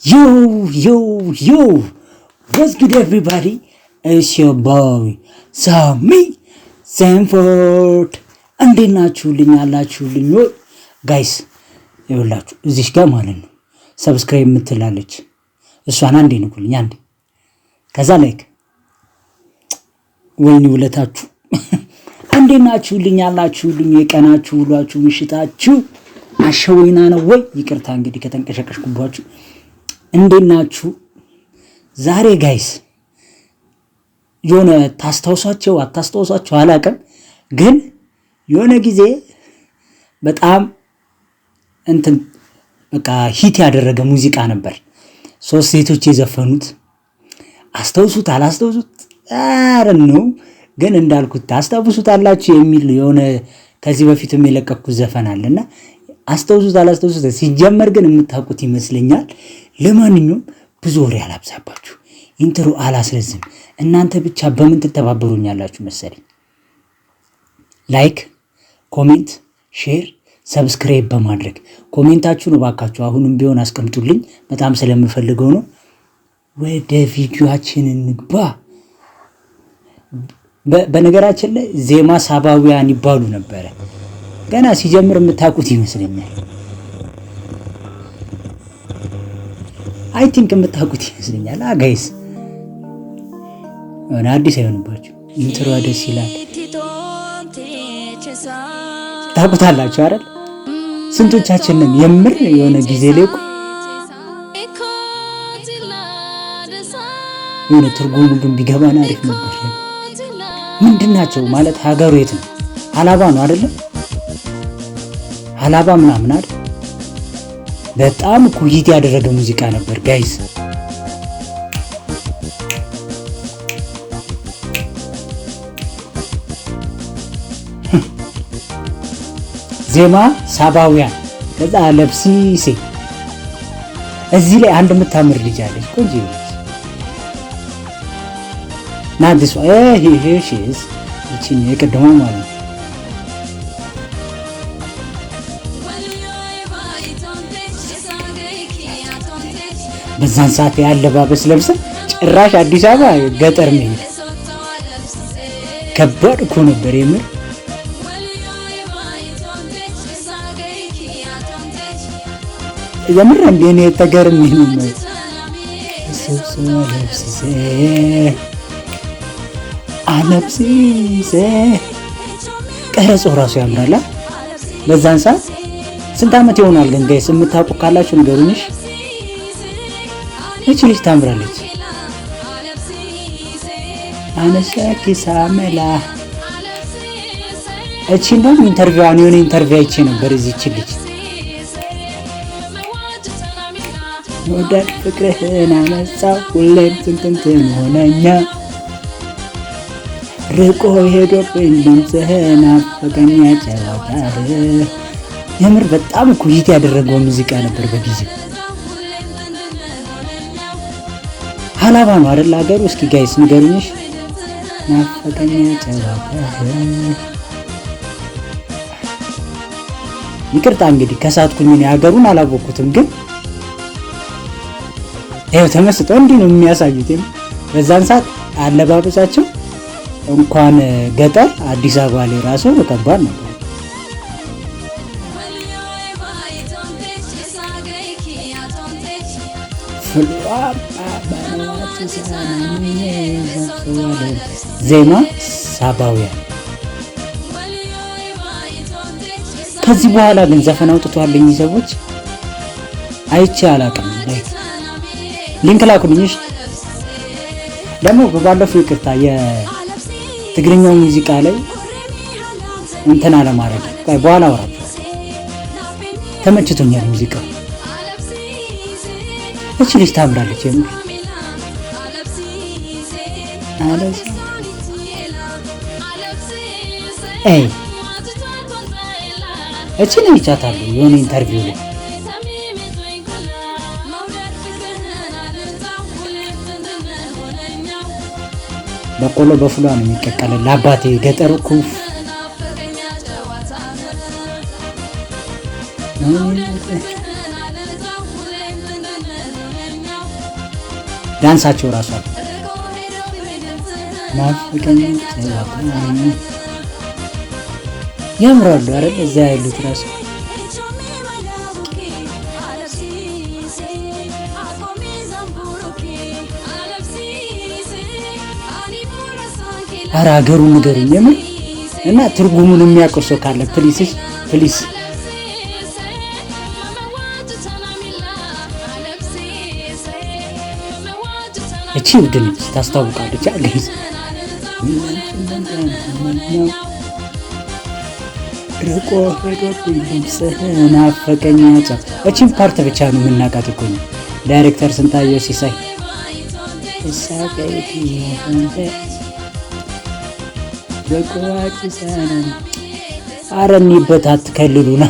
Yo, what's good everybody? It's your boy ሳሚ ሰንፎርድ። እንዴት ናችሁልኝ? አላችሁልኝ ወይ ጋይስ? ይኸውላችሁ እዚሽ ጋር ማለት ነው ሰብስክራይብ የምትላለች እሷን አንዴ ንኩልኝ፣ አንዴ ከዛ ላይክ። ወይኔ ውለታችሁ። እንዴት ናችሁልኝ? አላችሁልኝ? የቀናችሁ ውሏችሁ ምሽታችሁ አሸወይና ነው ወይ? ይቅርታ እንግዲህ ከተንቀሸቀሽኩባችሁ። እንዴት ናችሁ? ዛሬ ጋይስ የሆነ ታስታውሷቸው አታስታውሷቸው አላውቅም፣ ግን የሆነ ጊዜ በጣም እንትን በቃ ሂት ያደረገ ሙዚቃ ነበር። 3 ሴቶች የዘፈኑት አስታውሱት አላስታውሱት ነው፣ ግን እንዳልኩት ታስታውሱታላችሁ የሚል የሆነ ከዚህ በፊትም የለቀኩት ዘፈን አለና አስታውሱት አላስታውሱት። ሲጀመር ግን የምታውቁት ይመስለኛል። ለማንኛውም ብዙ ወሬ አላብዛባችሁ፣ ኢንትሮ አላስረዝም። እናንተ ብቻ በምን ትተባበሩኛላችሁ መሰለኝ? ላይክ፣ ኮሜንት፣ ሼር፣ ሰብስክራይብ በማድረግ ኮሜንታችሁን እባካችሁ አሁንም ቢሆን አስቀምጡልኝ፣ በጣም ስለምፈልገው ነው። ወደ ቪዲዮአችን እንግባ። በነገራችን ላይ ዜማ ሳባውያን ይባሉ ነበረ። ገና ሲጀምር የምታውቁት ይመስለኛል። አይ ቲንክ የምታውቁት ይመስለኛል። ጋይስ እና አዲስ አይሆንባችሁ። ኢንትሮ ደስ ይላል። ታውቁታላችሁ አይደል? ስንቶቻችንን የምር የሆነ ጊዜ ላይ የሆነ ትርጉሙ ግን ቢገባን አሪፍ ነበር። ምንድናቸው ማለት ሀገሩ የት ነው? ሀላባ ነው አይደለም? ሀላባ ምናምን አይደል? በጣም እኮ ሂት ያደረገ ሙዚቃ ነበር ጋይስ። ዜማ ሳባውያን፣ ከዛ ለብሲሴ። እዚህ ላይ አንድ የምታምር ልጅ አለች፣ ቆንጆ ልጅ ናዲስ ሺስ እቺን የቀደማ ማለት ነው። በዛን ሰዓት ያለባበስ ለብሰ ጭራሽ አዲስ አበባ ገጠር መሄድ ከባድ እኮ ነበር የምር። የምር እንደ እኔ ተገርሜ ነው አለብሲሴ ቀረጾ ራሱ ያምራል። በዛን ሰዓት ስንት ዓመት ይሆናል ግን ጋይስ? የምታውቁ ካላችሁ ንገሩኝ። እቺ ልጅ ታምራለች። አነሳኪ ሳመላ እቺ እንደውም ኢንተርቪዋን የሆነ ኢንተርቪው አይቼ ነበር። እዚች ልጅ ወዳድ ፍቅርህን አነሳው ሁሌም ትንትንትን ሆነኛ ርቆ ሄዶብኝ ድምፅህን አፈቀኝ ጨዋታህ። የምር በጣም እኮ ሂት ያደረገው ሙዚቃ ነበር በጊዜው። ሀላባ ነው አይደል ሀገሩ? እስኪ ጋይስ ንገሩኝ። ናፈቀኝ ጨዋታህ። ይቅርታ እንግዲህ ከሳትኩኝ፣ እኔ ሀገሩን አላወቅኩትም፣ ግን ይኸው ተመስጠው እንዲህ ነው የሚያሳዩት። በዛን ሰዓት አለባበሳቸው እንኳን ገጠር አዲስ አበባ ላይ ራሱ ከባድ ነበር። ዜማ ሳባውያን። ከዚህ በኋላ ግን ዘፈን አውጥቷልኝ ሰዎች አይቼ አላውቅም። ሊንክ ላኩልኝ ደግሞ በባለፈው። ይቅርታ የትግርኛው ሙዚቃ ላይ እንትና ለማድረግ በኋላ አወራለሁ። ተመችቶኛል ሙዚቃው። እቺ ልጅ ታምራለች የምር። እቺ ልጅ ቻታለሁ የሆነ ኢንተርቪው ላይ በቆሎ በፍሏ ነው የሚቀቀለው ለአባቴ ገጠር እኮ። ዳንሳቸው ራሱ አለ ናፍቀኝ ያምራሉ አይደል? እዛ ያሉት ራሱ ኧረ ሀገሩን ንገሩኝ የምር እና ትርጉሙን የሚያውቀው ሰው ካለ ፕሊስ እቺ ውድ ነች ታስታውቃለች። አገዝ ርቆ ሄዶብኝ ድምፅህ ናፈቀኝ። እቺን ፓርት ብቻ ነው የምናውቃት እኮ ነው። ዳይሬክተር ስንታየው ሲሳይ አረኒበት አትከልሉና።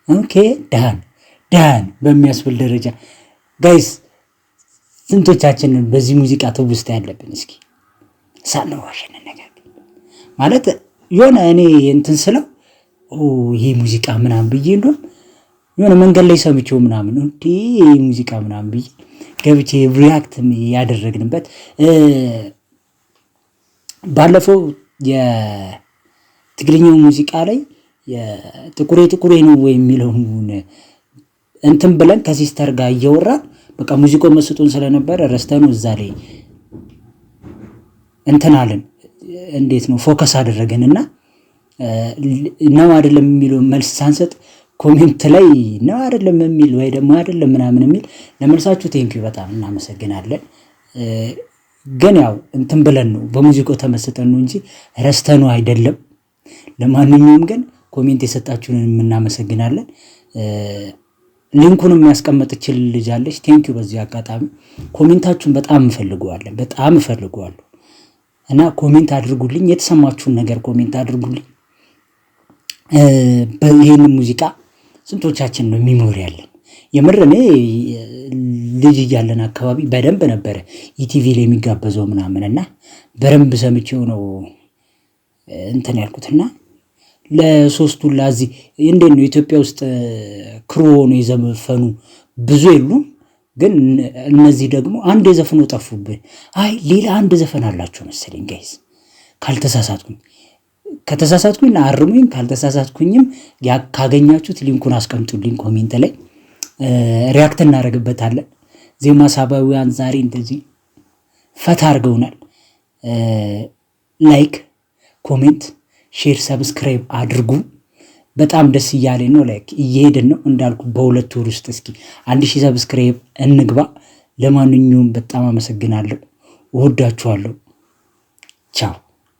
ኦኬ ዳን በሚያስብል ደረጃ ጋይስ ስንቶቻችንን በዚህ ሙዚቃ ትውስታ ያለብን? እስኪ ሳንዋሽን ነገር ማለት የሆነ እኔ እንትን ስለው ይሄ ሙዚቃ ምናምን ብዬ እንደውም የሆነ መንገድ ላይ ሰምቼው ምናምን እንዴ ይሄ ሙዚቃ ምናምን ብዬ ገብቼ ሪያክት ያደረግንበት ባለፈው የትግርኛው ሙዚቃ ላይ ጥቁሬ ነው ወይ የሚለውን እንትን ብለን ከሲስተር ጋር እየወራን በቃ ሙዚቃው መስጡን ስለነበረ ረስተኑ እዛ ላይ እንትን አለን። እንዴት ነው ፎከስ አደረገንና ነው አይደለም የሚለው መልስ ሳንሰጥ ኮሜንት ላይ ነው አይደለም የሚል ወይ ደግሞ አይደለም ምናምን የሚል ለመልሳችሁ ቴንኪው በጣም እናመሰግናለን። ግን ያው እንትን ብለን ነው በሙዚቃው ተመስጠን ነው እንጂ ረስተኑ አይደለም። ለማንኛውም ግን ኮሜንት የሰጣችሁንን እናመሰግናለን። ሊንኩንም ያስቀመጥችል ልጅ አለች። ቴንኪው በዚህ አጋጣሚ ኮሜንታችሁን በጣም እፈልጋለሁ እና ኮሜንት አድርጉልኝ። የተሰማችሁን ነገር ኮሜንት አድርጉልኝ። በይሄን ሙዚቃ ስንቶቻችን ነው ሚሞሪ ያለን? የምር እኔ ልጅ እያለን አካባቢ በደንብ ነበረ ኢቲቪ ላይ የሚጋበዘው ምናምንና በደንብ ሰምቼው ነው እንትን ያልኩትና ለሶስቱ ላዚ እንዴት ነው ኢትዮጵያ ውስጥ ክሩ ነው የዘፈኑ ብዙ የሉም። ግን እነዚህ ደግሞ አንድ የዘፈኑ ጠፉብኝ። አይ ሌላ አንድ ዘፈን አላችሁ መሰለኝ ጋይስ ካልተሳሳትኩኝ። ከተሳሳትኩኝ አርሙኝ፣ ካልተሳሳትኩኝም ካገኛችሁት ሊንኩን አስቀምጡልኝ ኮሜንት ላይ ሪያክት እናደርግበታለን። ዜማ ሳባዊያን ዛሬ እንደዚህ ፈታ አድርገውናል። ላይክ፣ ኮሜንት፣ ሼር፣ ሰብስክራይብ አድርጉ። በጣም ደስ እያለኝ ነው። ላይክ እየሄድን ነው እንዳልኩ በሁለት ወር ውስጥ እስኪ 1000 ሰብስክራይብ እንግባ። ለማንኛውም በጣም አመሰግናለሁ። እወዳችኋለሁ። ቻው